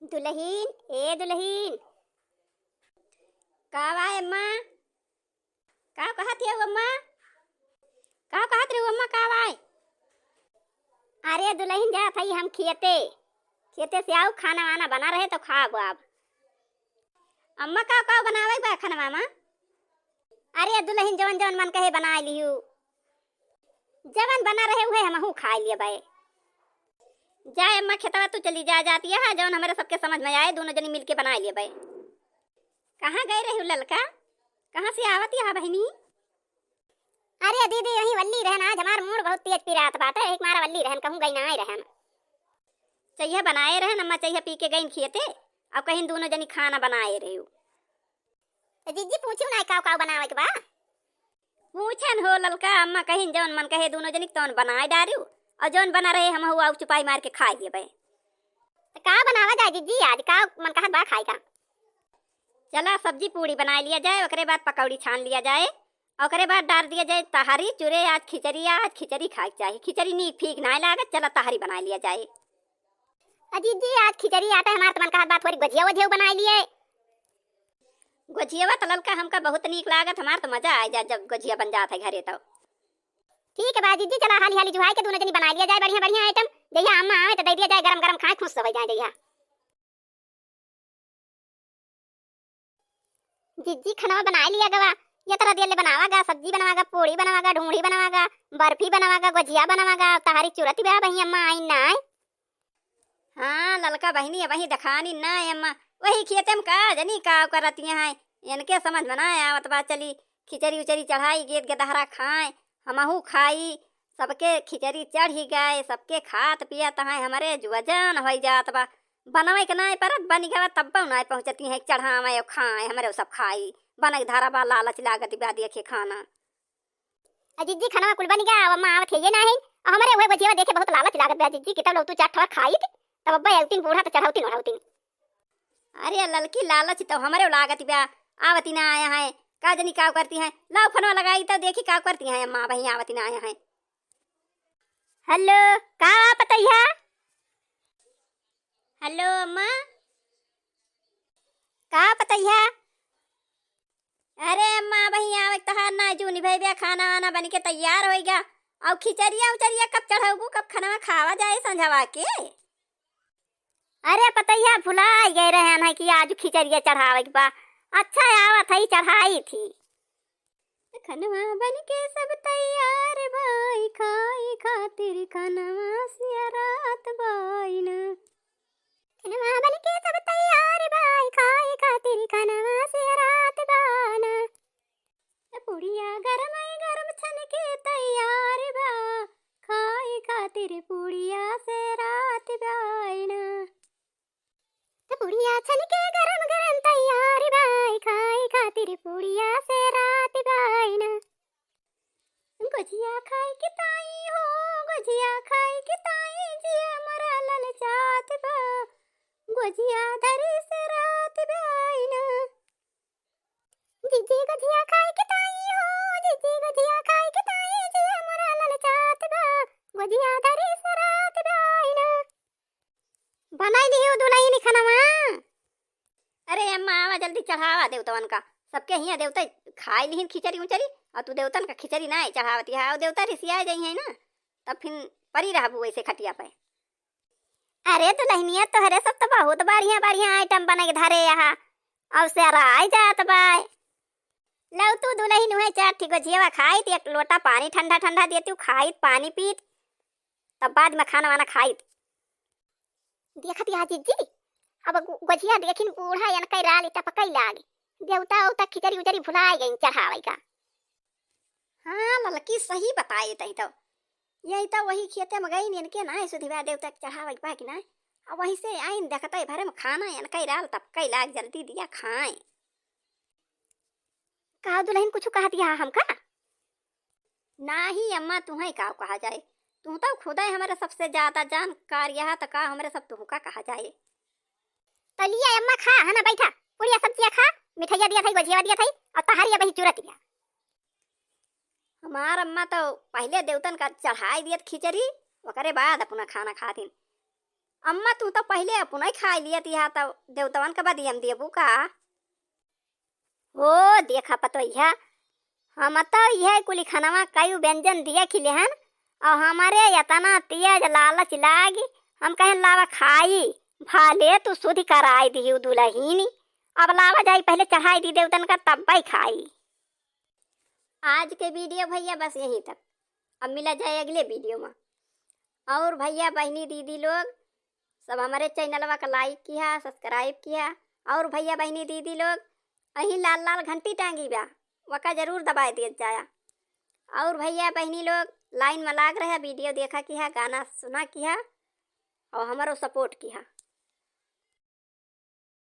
दुल्हीन ए दुल्हीन का वाय अम्मा का कहत है अम्मा का कहत रे अम्मा का वाय। अरे दुल्हीन जा थई हम खेते खेते से आओ खाना वाना बना रहे तो खाब अब। अम्मा का बनावे बा खाना मामा। अरे दुल्हीन जवन जवन मन कहे बना लियो जवन बना रहे हुए हमहू खा लिए बाए। जाए अम्मा खेतवा तू चली जा जाती है जवन हमारे सबके समझ में आए दोनों जनी मिलके बना लिए बाए। कहाँ गए रहे ललका कहाँ से आवती है बहनी। अरे दीदी वही वल्ली रहन आज हमार मूड बहुत तेज पिरात बात है एक मारा वल्ली रहन कहूँ गई ना आए रहन चाहिए बनाए रहन अम्मा चाहिए पी के गई खेते अब कहीं दोनों जनी खाना बनाए रहे जीजी पूछू ना का बनावे के बा। पूछन हो ललका अम्मा कहीं जवन मन कहे दोनों जनी तौन बनाए डारू और जौन बना रहे हम हुआ चुपाई मार के खा लिए भाई। का बनावा जाए जीजी आज का मन कहत बा खाई का। चला सब्जी पूड़ी बना लिया जाए ओकरे बाद पकौड़ी छान लिया जाए ओकरे बाद डाल दिया जाए तहारी चूरे आज खिचड़ी खाए चाहिए खिचड़ी नी ठीक ना लागत चला तहारी बना लिया जाए। जीजी आज खिचड़ी आता है हमारे तो मन कहत बा थोड़ी गुजिया वजिया बना लिए। गुजिया तो ललका हमका बहुत नीक लागत हमार तो मजा आ जा जब गुजिया बन जाता है घरे तो। ठीक है बाजी जी चला हाली हाली जुहाई के दोनों जनी बना लिया जाए बढ़िया बढ़िया आइटम जइया अम्मा आवे तो दे दिया जाए गरम गरम खाए खुश हो जाए जइया। जीजी खाना बना लिया गवा ये तरह दिया ले बनावागा सब्जी बनावागा पूड़ी बनावागा ढूंढी बनावागा बर्फी बनावागा गुजिया बनावागा तहारी चूरती बा बही अम्मा आई ना। हाँ ललका बहनी वही दखानी ना अम्मा वही खेते में का जनी का करती हैं इनके समझ बनाए आवत बा चली खिचड़ी उचड़ी चढ़ाई गेट के दहरा खाए हमहू खाई सबके खिचड़ी चढ़ी गए सबके खात पियत हैं हमारे वजन हो जात बा बनवे के नहीं परत बनी गवा तब ना पहुँचती हैं चढ़ावे खाए हमारे सब खाई बन धारा बा लालच लागत बा देखे खाना। जीजी खाना कुल बन गया अम्मा आवत है ये नहीं हमारे वही बचिया देखे बहुत लालच लागत बा जीजी कितब तू चाट ठवा खाई तब अब्बा औतिन बूढ़ा तो चढ़ौती नढ़ौती। अरे ललकी लालच तो हमारे लागत बा आवती ना आया है का जनी का करती हैं लाओ फनवा लगाई तो देखी का करती हैं अम्मा वही आवती ना आया है। हेलो का पतैया हेलो अम्मा का पतैया। अरे अम्मा वही आवे तहार ना जूनी भैया खाना वाना बन के तैयार हो गया और खिचड़िया उचड़िया कब चढ़ाऊगू कब खाना खावा जाए संझवा के। अरे पतैया भुला गए रहे हैं कि आज खिचड़िया चढ़ावे के बा अच्छा आवत है चढ़ाई थी। खनवा बन के सब तैयार भाई खाई खातिर खनवा से रात बाइन खनवा बन के सब तैयार भाई खाई खातिर खनवा से रात बाना पुड़िया गरम छन के तैयार बा खाई खातिर पुड़िया से रात बाइना पुड़िया छन के गरम गरम तैयार भाई खाई खातिर पुड़िया से रात बाइना गुजिया खाई के ताई हो गुजिया खाई के ताई जिया मरा ललचात बा गुजिया धरी से रात बाइना जीजी गुजिया खाई के ताई हो जीजी गुजिया खाई के ताई जिया मरा ललचात बा गुजिया धरी से रात बाइना बनाई लियो दुल्हन खाना। अरे अम्मा आवा जल्दी चढ़ावा देवतवन का सबके हियां देवता खाई लिहिन खिचड़ी उचड़ी और तू देवतन का खिचड़ी ना चढ़ावती है और देवता रिसिया जाई है ना तब फिर परी रहबू वैसे खटिया पे। अरे दुल्हनिया तोहरे सब तो बहुत बढ़िया बढ़िया आइटम बने के धरे यहाँ अब से राय जात बाय लव तू दुल्हन हुए चार ठीक गुजिया खाई तो एक लोटा पानी ठंडा ठंडा देती खाई पानी पीत तब बाद में खाना वाना खाई देखती हा जीजी अब गुजिया देखिन बूढ़ा यन कई राली टपकई लाग देवता उता खिचड़ी उचड़ी भुलाई गई चढ़ावे का। हाँ ललकी सही बताए तही तो यही तो वही खेते में गई इनके ना सुधिवा देवता चढ़ावे के बाकी ना अब वहीं से आइन देखते भरे में खाना यन कई राल टपकई लाग जल्दी दिया खाए। का दुल्हन कुछ कहा दिया हमका ना ही अम्मा तुम्हें का कहा जाए तू तो खुदा हमारे सबसे ज्यादा जानकार यह तो का हमारे सब तुमका कहा जाए। तलिया अम्मा खा है ना बैठा पुड़िया सब्जियां खा मिठाइया दिया था गुजिया दिया था और तहारिया बही चूरत दिया। हमार अम्मा तो पहले देवतन का चढ़ाई दियत खिचड़ी ओकरे बाद अपना खाना खातिन अम्मा तू तो पहले अपन ही खा लिया तिहा तो देवतवन के बाद हम देबू का। हो देखा पतो यह हम तो यह कुली खानवा कई व्यंजन दिया खिले हन और हमारे यतना तेज लालच लागी हम कहें लावा खाई भाले तू सुध कराई दी दुलहीनी। अब लावा जाई पहले चढ़ाई दी देवतन का तब भाई खाई। आज के वीडियो भैया बस यहीं तक। अब मिला जाए अगले वीडियो में। और भैया बहनी दीदी लोग सब हमारे चैनलवा का लाइक किया सब्सक्राइब किया। और भैया बहनी दीदी लोग अहीं लाल लाल घंटी टांगी बा वका जरूर दबाए दिया जाया। और भैया बहनी लोग लाइन में लाग रहा वीडियो देखा किया गाना सुना किया और हमारो सपोर्ट किया।